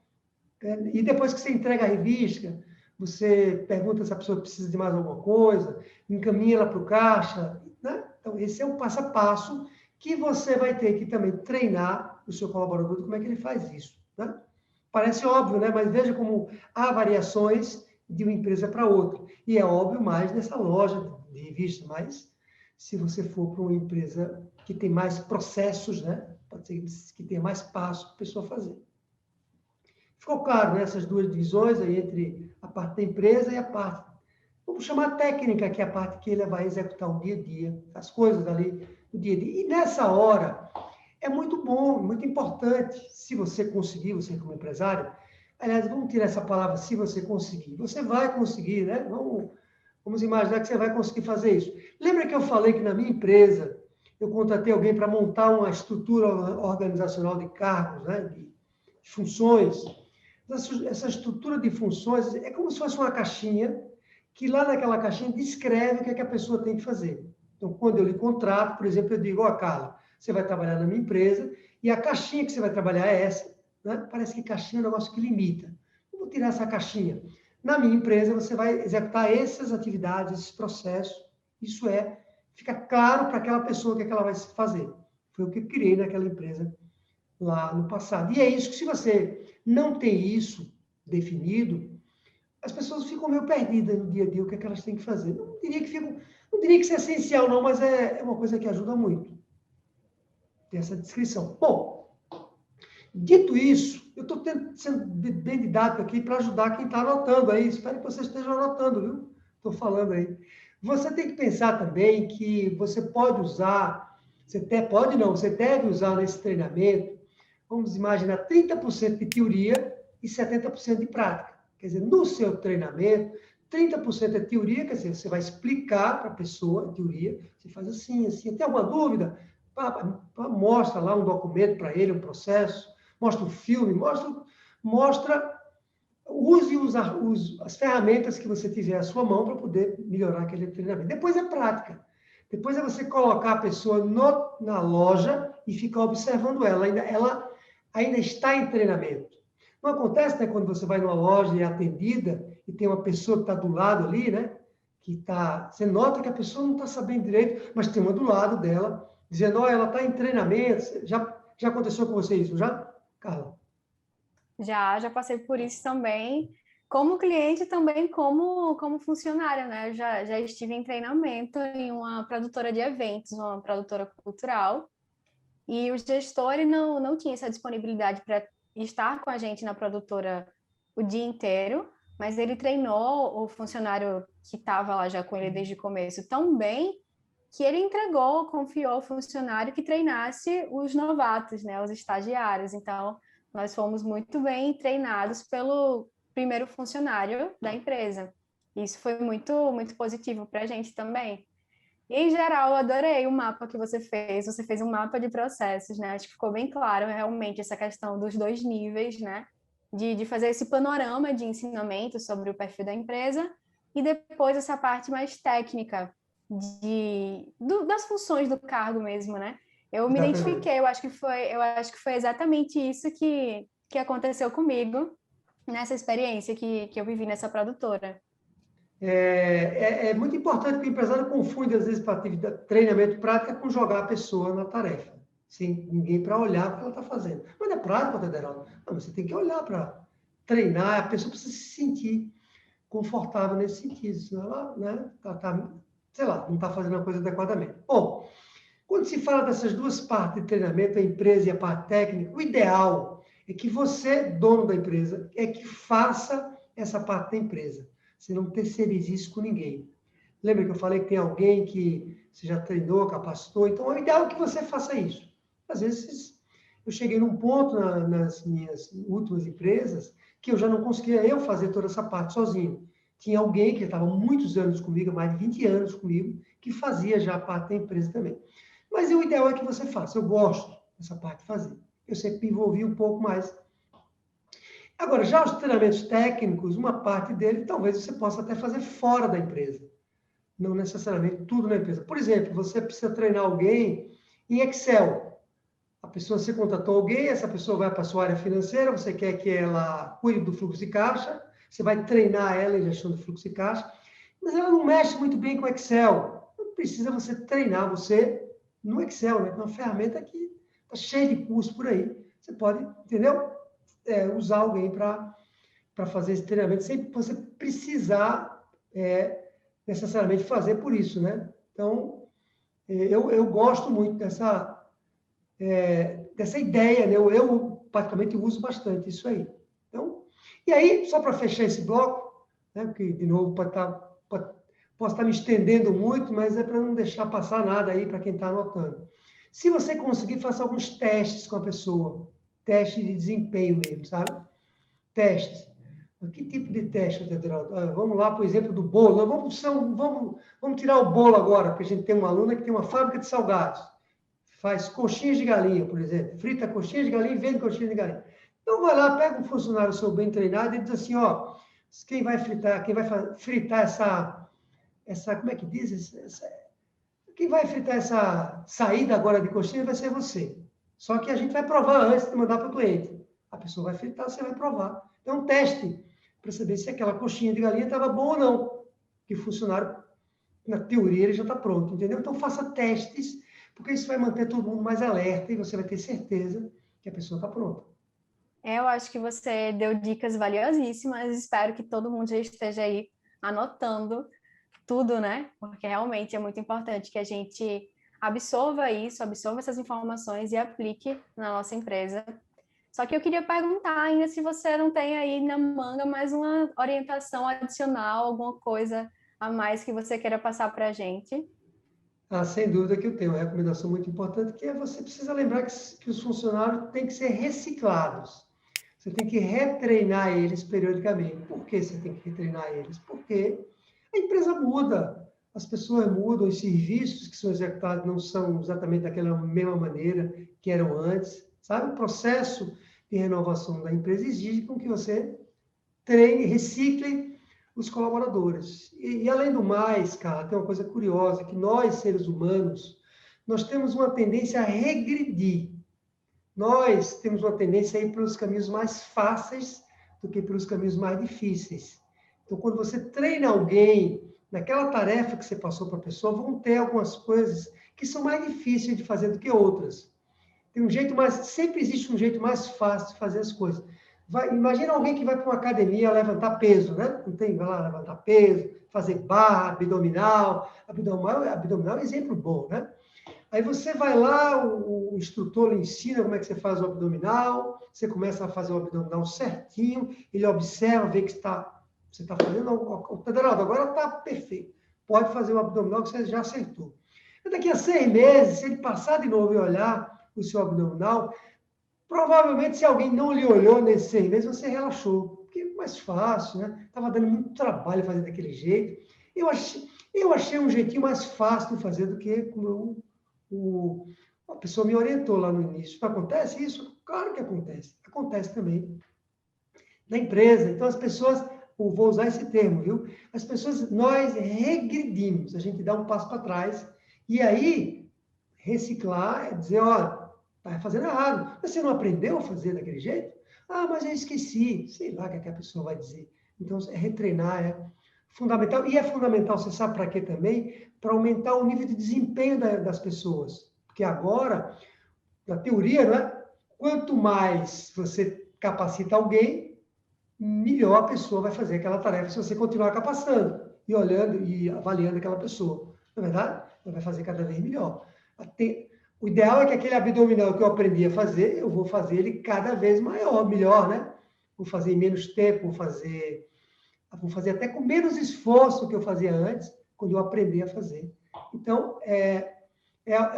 E depois que você entrega a revista, você pergunta se a pessoa precisa de mais alguma coisa, encaminha ela para o caixa, né? Então, esse é o passo a passo que você vai ter que também treinar o seu colaborador de como é que ele faz isso, né? Parece óbvio, né? Mas veja como há variações de uma empresa para outra. E é óbvio mais nessa loja de revista, mas se você for para uma empresa que tem mais processos, né? Pode ser que tenha mais passos para a pessoa fazer. Ficou claro, né? Essas duas divisões aí entre a parte da empresa e a parte, vamos chamar técnica, que é a parte que ele vai executar o dia a dia, as coisas ali do dia a dia. E nessa hora, é muito bom, muito importante, se você conseguir, você como empresário, aliás, vamos tirar essa palavra, se você conseguir. Você vai conseguir, né? Vamos imaginar que você vai conseguir fazer isso. Lembra que eu falei que na minha empresa, eu contratei alguém para montar uma estrutura organizacional de cargos, né? De funções. Essa estrutura de funções é como se fosse uma caixinha, que lá naquela caixinha descreve o que é que a pessoa tem que fazer. Então, quando eu lhe contrato, por exemplo, eu digo, ó, Carla, você vai trabalhar na minha empresa, e a caixinha que você vai trabalhar é essa, né? Parece que caixinha é um negócio que limita. Eu vou tirar essa caixinha. Na minha empresa, você vai executar essas atividades, esses processos. Fica claro para aquela pessoa o que é que ela vai fazer. Foi o que eu criei naquela empresa lá no passado. E é isso que, se você não tem isso definido, as pessoas ficam meio perdidas no dia a dia, o que é que elas têm que fazer. Não diria que isso é essencial, não, mas é uma coisa que ajuda muito, ter essa descrição. Bom, dito isso, eu estou sendo bem didático aqui para ajudar quem está anotando aí. Espero que vocês estejam anotando, viu? Estou falando aí. Você tem que pensar também que você pode usar, você deve usar nesse treinamento, vamos imaginar, 30% de teoria e 70% de prática. Quer dizer, no seu treinamento, 30% é teoria, quer dizer, você vai explicar para a pessoa a teoria, você faz assim, assim, tem alguma dúvida? Mostra lá um documento para ele, um processo, mostra um filme, use as ferramentas que você tiver à sua mão para poder melhorar aquele treinamento. Depois é prática. Depois é você colocar a pessoa na loja e ficar observando ela. Ela ainda está em treinamento. Não acontece, né, quando você vai numa loja e é atendida e tem uma pessoa que está do lado ali, né? Você nota que a pessoa não está sabendo direito, mas tem uma do lado dela, dizendo, ó, ela está em treinamento. Já aconteceu com você isso, já, Carla? Já passei por isso também, como cliente e também como funcionária, né? Eu já estive em treinamento em uma produtora de eventos, uma produtora cultural, e o gestor ele não tinha essa disponibilidade para estar com a gente na produtora o dia inteiro, mas ele treinou o funcionário que estava lá já com ele desde o começo tão bem que ele confiou ao funcionário que treinasse os novatos, né, os estagiários. Então, nós fomos muito bem treinados pelo primeiro funcionário da empresa. Isso foi muito positivo para a gente também. E, em geral, eu adorei o mapa que você fez. Você fez um mapa de processos, né? Acho que ficou bem claro, realmente, essa questão dos dois níveis, né? De fazer esse panorama de ensinamento sobre o perfil da empresa e depois essa parte mais técnica das funções do cargo mesmo, né? Eu me Exatamente. identifiquei, eu acho que foi exatamente isso que aconteceu comigo nessa experiência que eu vivi nessa produtora. É muito importante que o empresário confunde, às vezes, para atividade, treinamento prática com jogar a pessoa na tarefa, sem ninguém para olhar o que ela está fazendo. Mas não é prática, Federal. Não, você tem que olhar para treinar, a pessoa precisa se sentir confortável nesse sentido, senão ela, né, sei lá, não está fazendo a coisa adequadamente. Bom, quando se fala dessas duas partes de treinamento, a empresa e a parte técnica, o ideal é que você, dono da empresa, é que faça essa parte da empresa. Você não terceirize isso com ninguém. Lembra que eu falei que tem alguém que você já treinou, capacitou? Então, o ideal é que você faça isso. Às vezes, eu cheguei num ponto nas minhas últimas empresas que eu já não conseguia eu fazer toda essa parte sozinho. Tinha alguém que estava muitos anos comigo, mais de 20 anos comigo, que fazia já a parte da empresa também. Mas o ideal é que você faça. Eu gosto dessa parte de fazer. Eu sempre me envolvi um pouco mais. Agora, já os treinamentos técnicos, uma parte dele, talvez você possa até fazer fora da empresa. Não necessariamente tudo na empresa. Por exemplo, você precisa treinar alguém em Excel. A pessoa, você contratou alguém, essa pessoa vai para a sua área financeira, você quer que ela cuide do fluxo de caixa, você vai treinar ela em gestão do fluxo de caixa, mas ela não mexe muito bem com Excel. Não precisa você treinar você no Excel, né? É uma ferramenta que está cheia de curso por aí. Você pode, entendeu? Usar alguém para fazer esse treinamento, sem você precisar necessariamente fazer por isso, né? Então, eu gosto muito dessa ideia, né? Eu praticamente uso bastante isso aí. Então, e aí, só para fechar esse bloco, né? Porque, de novo, posso estar me estendendo muito, mas é para não deixar passar nada aí para quem está anotando. Se você conseguir, faça alguns testes com a pessoa, teste de desempenho mesmo, sabe? Testes. Que tipo de teste, Tedraldo? Vamos lá, por exemplo, do bolo. Vamos tirar o bolo agora, porque a gente tem uma aluna que tem uma fábrica de salgados. Faz coxinhas de galinha, por exemplo. Frita coxinhas de galinha e vende coxinhas de galinha. Então, vai lá, pega um funcionário seu bem treinado e diz assim, ó, quem vai fritar como é que diz? Quem vai fritar essa saída agora de coxinha vai ser você. Só que a gente vai provar antes de mandar para o cliente. A pessoa vai fritar, você vai provar. Então, um teste para saber se aquela coxinha de galinha estava boa ou não. Que o funcionário, na teoria, ele já está pronto, entendeu? Então, faça testes, porque isso vai manter todo mundo mais alerta e você vai ter certeza que a pessoa está pronta. Eu acho que você deu dicas valiosíssimas, espero que todo mundo já esteja aí anotando tudo, né? Porque realmente é muito importante que a gente absorva isso, absorva essas informações e aplique na nossa empresa. Só que eu queria perguntar ainda se você não tem aí na manga mais uma orientação adicional, alguma coisa a mais que você queira passar para a gente. Sem dúvida que eu tenho uma recomendação muito importante, que é você precisa lembrar que os funcionários têm que ser reciclados. Você tem que retreinar eles periodicamente. Por que você tem que retreinar eles? Porque a empresa muda, as pessoas mudam, os serviços que são executados não são exatamente daquela mesma maneira que eram antes, sabe? O processo de renovação da empresa exige com que você treine, recicle os colaboradores. E além do mais, cara, tem uma coisa curiosa, que nós, seres humanos, nós temos uma tendência a regredir. Nós temos uma tendência a ir pelos caminhos mais fáceis do que pelos caminhos mais difíceis. Então, quando você treina alguém naquela tarefa que você passou para a pessoa, vão ter algumas coisas que são mais difíceis de fazer do que outras. Tem um jeito mais, sempre existe um jeito mais fácil de fazer as coisas. Imagina alguém que vai para uma academia levantar peso, né? Não tem, vai lá levantar peso, fazer barra, abdominal. Abdominal é um exemplo bom, né? Aí você vai lá, o instrutor lhe ensina como é que você faz o abdominal, você começa a fazer o abdominal certinho, ele observa, vê que você está fazendo, o Tadaraldo, agora está perfeito. Pode fazer o abdominal que você já acertou. E daqui a 6 meses, se ele passar de novo e olhar o seu abdominal, provavelmente, se alguém não lhe olhou nesses 6 meses, você relaxou. Porque é mais fácil, né? Estava dando muito trabalho fazer daquele jeito. Eu achei um jeitinho mais fácil de fazer do que como a pessoa me orientou lá no início. Acontece isso? Claro que acontece. Acontece também na empresa. Então, as pessoas, vou usar esse termo, viu? As pessoas, nós regredimos, a gente dá um passo para trás. E aí, reciclar é dizer, olha, está fazendo errado. Você não aprendeu a fazer daquele jeito? Ah, mas eu esqueci. Sei lá o que a pessoa vai dizer. Então, retreinar é fundamental. E é fundamental, você sabe para quê também? Para aumentar o nível de desempenho das pessoas. Porque agora, na teoria, né? Quanto mais você capacita alguém, melhor a pessoa vai fazer aquela tarefa se você continuar capacitando e olhando e avaliando aquela pessoa. Não é verdade? Ela vai fazer cada vez melhor. O ideal é que aquele abdominal que eu aprendi a fazer, eu vou fazer ele cada vez maior, melhor, né? Vou fazer em menos tempo, vou fazer até com menos esforço do que eu fazia antes, quando eu aprendi a fazer. Então,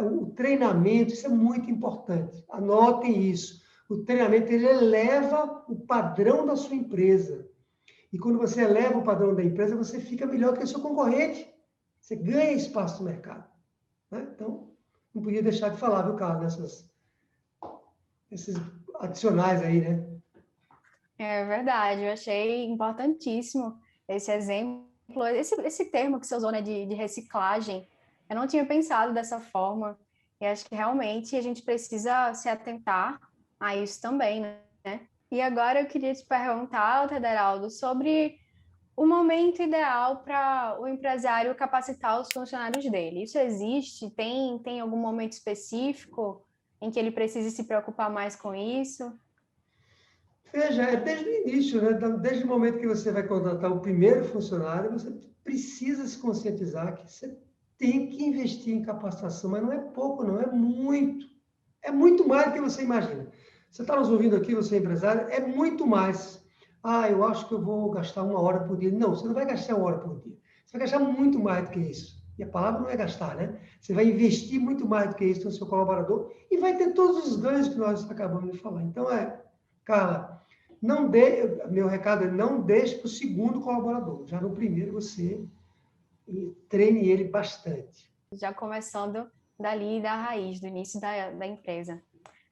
o treinamento, isso é muito importante. Anotem isso. O treinamento, ele eleva o padrão da sua empresa. E quando você eleva o padrão da empresa, você fica melhor que o seu concorrente. Você ganha espaço no mercado. Né? Então, não podia deixar de falar, viu, Carlos, esses adicionais aí, né? É verdade, eu achei importantíssimo esse exemplo, esse termo que você usou, né, de reciclagem. Eu não tinha pensado dessa forma, e acho que realmente a gente precisa se atentar a isso também, né? E agora eu queria te perguntar, Tederaldo, sobre o momento ideal para o empresário capacitar os funcionários dele. Isso existe? Tem algum momento específico em que ele precise se preocupar mais com isso? Veja, é desde o início, né? Desde o momento que você vai contratar o primeiro funcionário, você precisa se conscientizar que você tem que investir em capacitação, mas não é pouco, não, é muito. É muito mais do que você imagina. Você está nos ouvindo aqui, você é empresário, é muito mais. Ah, eu acho que eu vou gastar 1 hora por dia. Não, você não vai gastar 1 hora por dia. Você vai gastar muito mais do que isso. E a palavra não é gastar, né? Você vai investir muito mais do que isso no seu colaborador e vai ter todos os ganhos que nós acabamos de falar. Então, Carla, meu recado é não deixe para o segundo colaborador. Já no primeiro você treine ele bastante. Já começando dali da raiz, do início da empresa.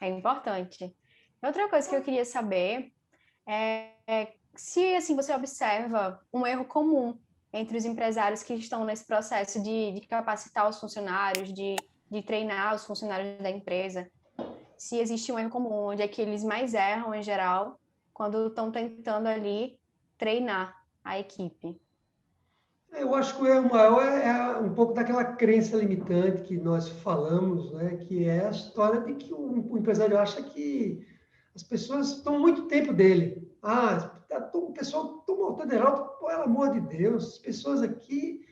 É importante. Outra coisa que eu queria saber é se assim, você observa um erro comum entre os empresários que estão nesse processo de capacitar os funcionários, de treinar os funcionários da empresa. Se existe um erro comum, onde é que eles mais erram em geral, quando estão tentando ali treinar a equipe. Eu acho que o erro maior é um pouco daquela crença limitante que nós falamos, né? Que é a história de que o empresário acha que as pessoas tomam muito tempo dele. O pessoal toma o Tederalto, pelo amor de Deus, as pessoas aqui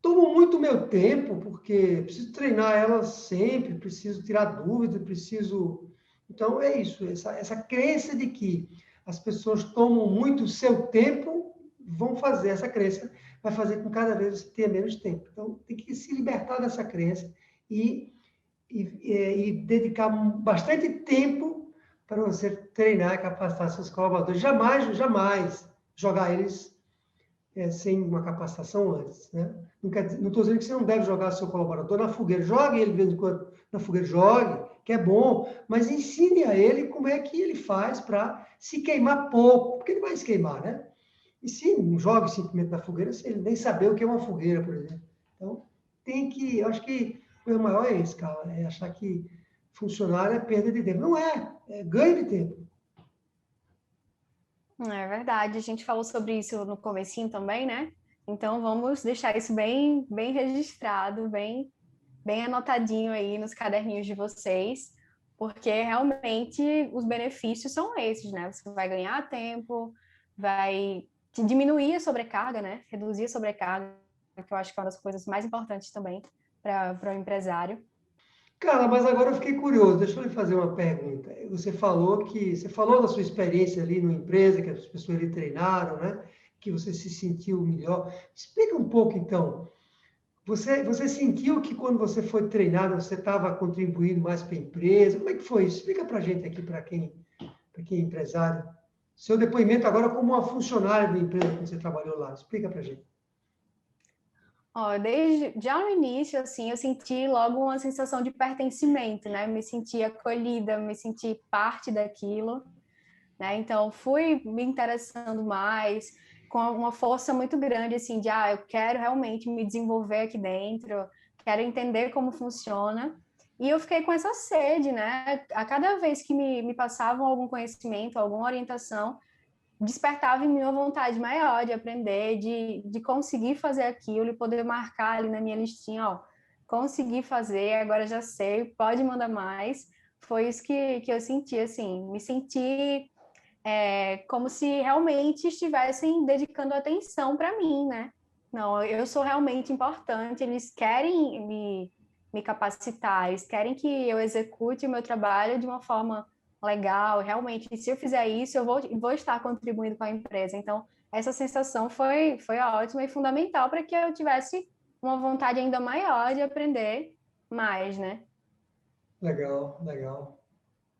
tomam muito meu tempo, porque preciso treinar elas sempre, preciso tirar dúvidas, preciso... Então, é isso, essa crença de que as pessoas tomam muito o seu tempo, vão fazer essa crença, vai fazer com que cada vez você tenha menos tempo. Então, tem que se libertar dessa crença e dedicar bastante tempo para você treinar e capacitar seus colaboradores. Jamais, jamais jogar eles sem uma capacitação antes, né? Não estou dizendo que você não deve jogar seu colaborador na fogueira. Jogue ele de vez em quando na fogueira, jogue, que é bom, mas ensine a ele como é que ele faz para se queimar pouco, porque ele vai se queimar, né? Ensine, não jogue simplesmente na fogueira sem ele nem saber o que é uma fogueira, por exemplo. Então, eu acho que o erro maior é esse, cara, é achar que funcionário é perda de tempo. Não é ganho de tempo. É verdade, a gente falou sobre isso no comecinho também, né? Então vamos deixar isso bem, bem registrado, bem, bem anotadinho aí nos caderninhos de vocês, porque realmente os benefícios são esses, né? Você vai ganhar tempo, vai diminuir a sobrecarga, né? Reduzir a sobrecarga, que eu acho que é uma das coisas mais importantes também para o empresário. Cara, mas agora eu fiquei curioso. Deixa eu lhe fazer uma pergunta. Você falou da sua experiência ali numa empresa, que as pessoas lhe treinaram, né? Que você se sentiu melhor. Explica um pouco, então. Você sentiu que quando você foi treinado, você estava contribuindo mais para a empresa? Como é que foi isso? Explica para a gente aqui, para quem é empresário. Seu depoimento agora como uma funcionária da empresa que você trabalhou lá. Explica para a gente. Ó, desde já no início, assim, eu senti logo uma sensação de pertencimento, né? Me senti acolhida, me senti parte daquilo, né? Então, fui me interessando mais, com uma força muito grande, assim, de, eu quero realmente me desenvolver aqui dentro, quero entender como funciona. E eu fiquei com essa sede, né? A cada vez que me passavam algum conhecimento, alguma orientação, despertava em mim uma vontade maior de aprender, de conseguir fazer aquilo e poder marcar ali na minha listinha, ó, consegui fazer, agora já sei, pode mandar mais. Foi isso que eu senti, assim, me senti como se realmente estivessem dedicando atenção para mim, né? Não, eu sou realmente importante, eles querem me capacitar, eles querem que eu execute o meu trabalho de uma forma legal, realmente, e se eu fizer isso, eu vou estar contribuindo com a empresa. Então, essa sensação foi ótima e fundamental para que eu tivesse uma vontade ainda maior de aprender mais, né? Legal, legal.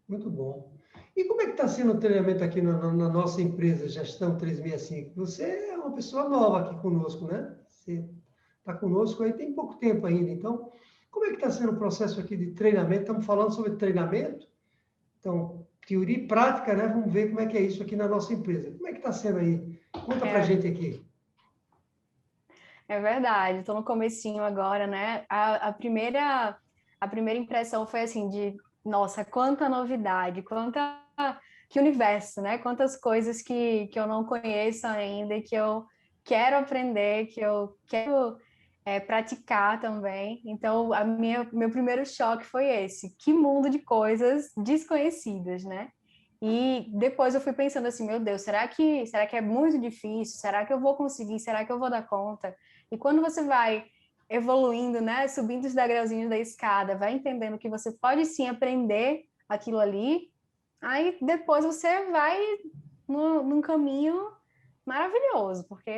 Muito bom. E como é que está sendo o treinamento aqui na nossa empresa, Gestão 365? Você é uma pessoa nova aqui conosco, né? Você está conosco aí tem pouco tempo ainda. Então, como é que está sendo o processo aqui de treinamento? Estamos falando sobre treinamento? Então, teoria e prática, né? Vamos ver como é que é isso aqui na nossa empresa. Como é que está sendo aí? Conta para a gente aqui. É verdade, estou no comecinho agora, né? A primeira impressão foi assim de, nossa, quanta novidade, que universo, né? Quantas coisas que eu não conheço ainda, que eu quero aprender, que eu quero praticar também. Então, meu primeiro choque foi esse, que mundo de coisas desconhecidas, né? E depois eu fui pensando assim, meu Deus, será que é muito difícil? Será que eu vou conseguir? Será que eu vou dar conta? E quando você vai evoluindo, né, subindo os degrauzinhos da escada, vai entendendo que você pode sim aprender aquilo ali, aí depois você vai num caminho maravilhoso, porque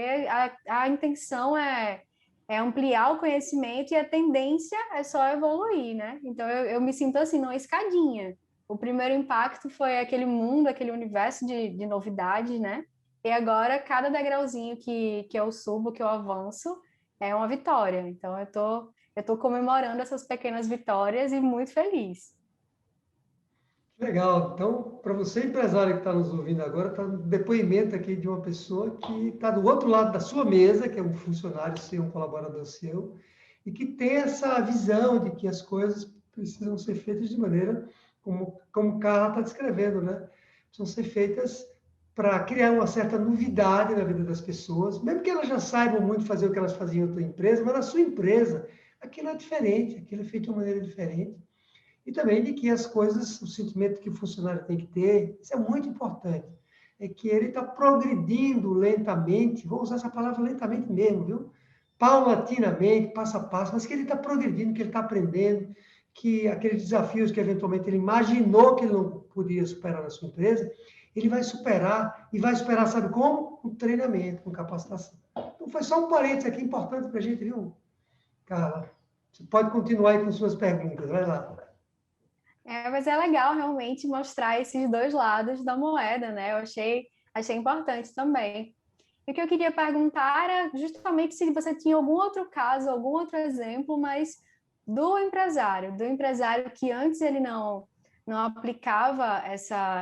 a intenção é ampliar o conhecimento e a tendência é só evoluir, né? Então eu me sinto assim, numa escadinha. O primeiro impacto foi aquele mundo, aquele universo de novidades, né? E agora, cada degrauzinho que eu subo, que eu avanço, é uma vitória. Então, eu tô comemorando essas pequenas vitórias e muito feliz. Legal. Então, para você, empresário que está nos ouvindo agora, está um depoimento aqui de uma pessoa que está do outro lado da sua mesa, que é um funcionário seu, um colaborador seu, e que tem essa visão de que as coisas precisam ser feitas de maneira como o Carla está descrevendo, né? Precisam ser feitas para criar uma certa novidade na vida das pessoas, mesmo que elas já saibam muito fazer o que elas faziam em outra empresa, mas na sua empresa, aquilo é diferente, aquilo é feito de uma maneira diferente. E também de que as coisas, o sentimento que o funcionário tem que ter, isso é muito importante, é que ele está progredindo lentamente, vou usar essa palavra lentamente mesmo, viu? Paulatinamente, passo a passo, mas que ele está progredindo, que ele está aprendendo, que aqueles desafios que eventualmente ele imaginou que ele não podia superar na sua empresa, ele vai superar, e vai superar, sabe como? Com treinamento, com capacitação. Então, foi só um parênteses aqui importante para a gente, viu, Carla? Você pode continuar aí com suas perguntas, vai lá. Mas é legal realmente mostrar esses dois lados da moeda, né? Eu achei importante também. E o que eu queria perguntar era justamente se você tinha algum outro caso, algum outro exemplo, mas do empresário que antes ele não aplicava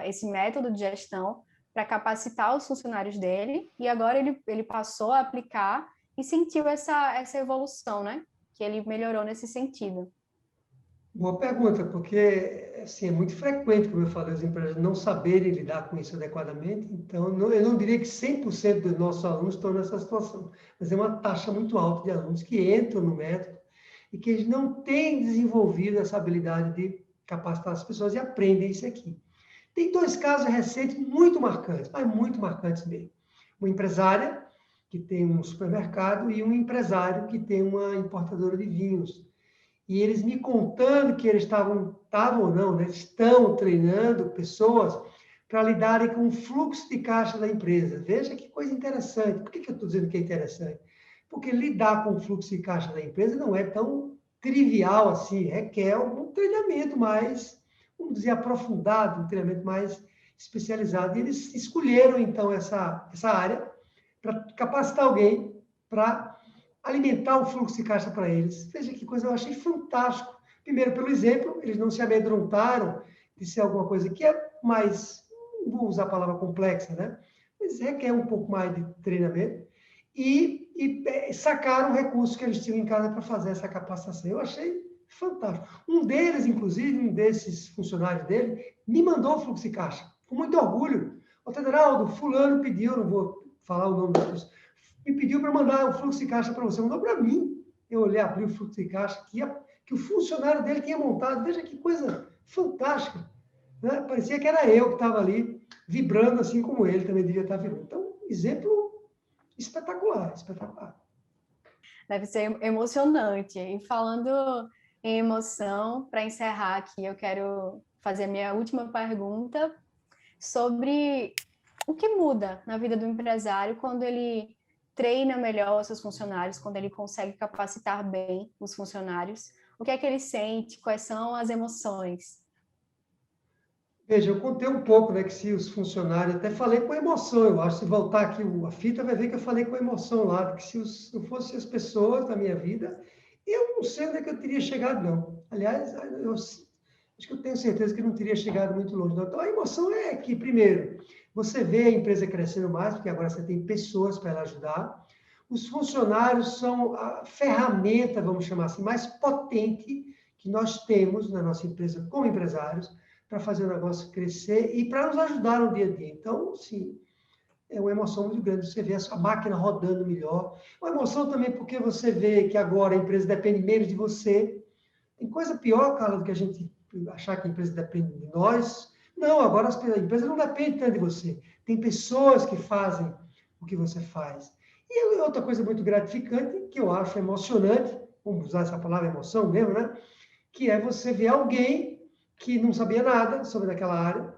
esse método de gestão para capacitar os funcionários dele, e agora ele passou a aplicar e sentiu essa evolução, né? Que ele melhorou nesse sentido. Boa pergunta, porque assim, é muito frequente, como eu falei, as empresas não saberem lidar com isso adequadamente. Então, eu não diria que 100% dos nossos alunos estão nessa situação, mas é uma taxa muito alta de alunos que entram no método e que eles não têm desenvolvido essa habilidade de capacitar as pessoas e aprendem isso aqui. Tem dois casos recentes muito marcantes, mas muito marcantes mesmo. Uma empresária que tem um supermercado e um empresário que tem uma importadora de vinhos. E eles me contando que eles estavam ou não, né? Estão treinando pessoas para lidarem com o fluxo de caixa da empresa. Veja que coisa interessante. Por que eu estou dizendo que é interessante? Porque lidar com o fluxo de caixa da empresa não é tão trivial assim, requer um treinamento mais, vamos dizer, aprofundado, um treinamento mais especializado. E eles escolheram, então, essa área para capacitar alguém para alimentar o fluxo de caixa para eles. Veja que coisa eu achei fantástico. Primeiro, pelo exemplo, eles não se amedrontaram de ser alguma coisa que é mais, não vou usar a palavra complexa, né? Mas requer um pouco mais de treinamento. E sacaram o recurso que eles tinham em casa para fazer essa capacitação. Eu achei fantástico. Um deles, inclusive, um desses funcionários dele, me mandou o fluxo de caixa, com muito orgulho. O Tedraldo, fulano pediu, não vou falar o nome das pessoas, me pediu para mandar o fluxo de caixa para você. Mandou para mim. Eu olhei, abri o fluxo de caixa que o funcionário dele tinha montado. Veja que coisa fantástica. Né? Parecia que era eu que estava ali vibrando assim como ele também devia estar vibrando. Então, exemplo espetacular, espetacular. Deve ser emocionante. E falando em emoção, para encerrar aqui, eu quero fazer a minha última pergunta sobre o que muda na vida do empresário quando ele treina melhor os seus funcionários, quando ele consegue capacitar bem os funcionários. O que é que ele sente? Quais são as emoções? Veja, eu contei um pouco, né, que se os funcionários, até falei com emoção, eu acho, se voltar aqui a fita, vai ver que eu falei com emoção lá, porque se não fossem as pessoas da minha vida, eu não sei onde é que eu teria chegado, não. Aliás, acho que eu tenho certeza que não teria chegado muito longe, não. Então, a emoção é que, primeiro, você vê a empresa crescendo mais, porque agora você tem pessoas para ela ajudar. Os funcionários são a ferramenta, vamos chamar assim, mais potente que nós temos na nossa empresa como empresários, para fazer o negócio crescer e para nos ajudar no dia a dia. Então, sim, é uma emoção muito grande. Você vê a sua máquina rodando melhor. Uma emoção também porque você vê que agora a empresa depende menos de você. Tem coisa pior, Carla, do que a gente achar que a empresa depende de nós. Não, agora a empresa não depende tanto de você. Tem pessoas que fazem o que você faz. E outra coisa muito gratificante, que eu acho emocionante, vamos usar essa palavra emoção mesmo, né? Que é você ver alguém que não sabia nada sobre aquela área.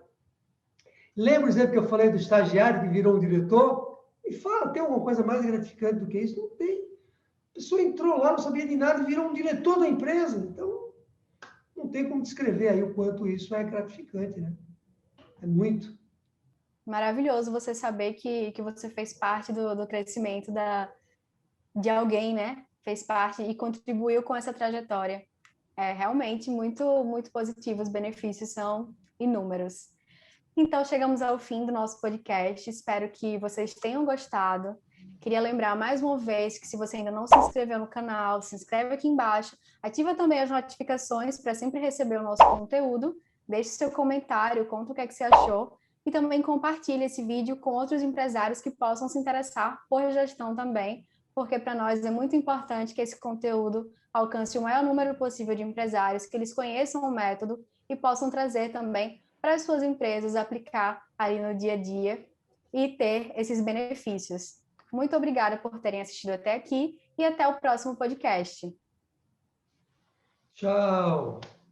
Lembra o exemplo que eu falei do estagiário que virou um diretor? Me fala, tem alguma coisa mais gratificante do que isso? Não tem. A pessoa entrou lá, não sabia de nada e virou um diretor da empresa. Então, não tem como descrever aí o quanto isso é gratificante, né? É muito. Maravilhoso você saber que você fez parte do crescimento de alguém, né? Fez parte e contribuiu com essa trajetória. É realmente muito, muito positivo, os benefícios são inúmeros. Então, chegamos ao fim do nosso podcast. Espero que vocês tenham gostado. Queria lembrar mais uma vez que se você ainda não se inscreveu no canal, se inscreve aqui embaixo. Ativa também as notificações para sempre receber o nosso conteúdo. Deixe seu comentário, conta o que é que você achou. e também compartilhe esse vídeo com outros empresários que possam se interessar por gestão também, porque para nós é muito importante que esse conteúdo alcance o maior número possível de empresários, que eles conheçam o método e possam trazer também para as suas empresas, aplicar ali no dia a dia e ter esses benefícios. Muito obrigada por terem assistido até aqui e até o próximo podcast. Tchau!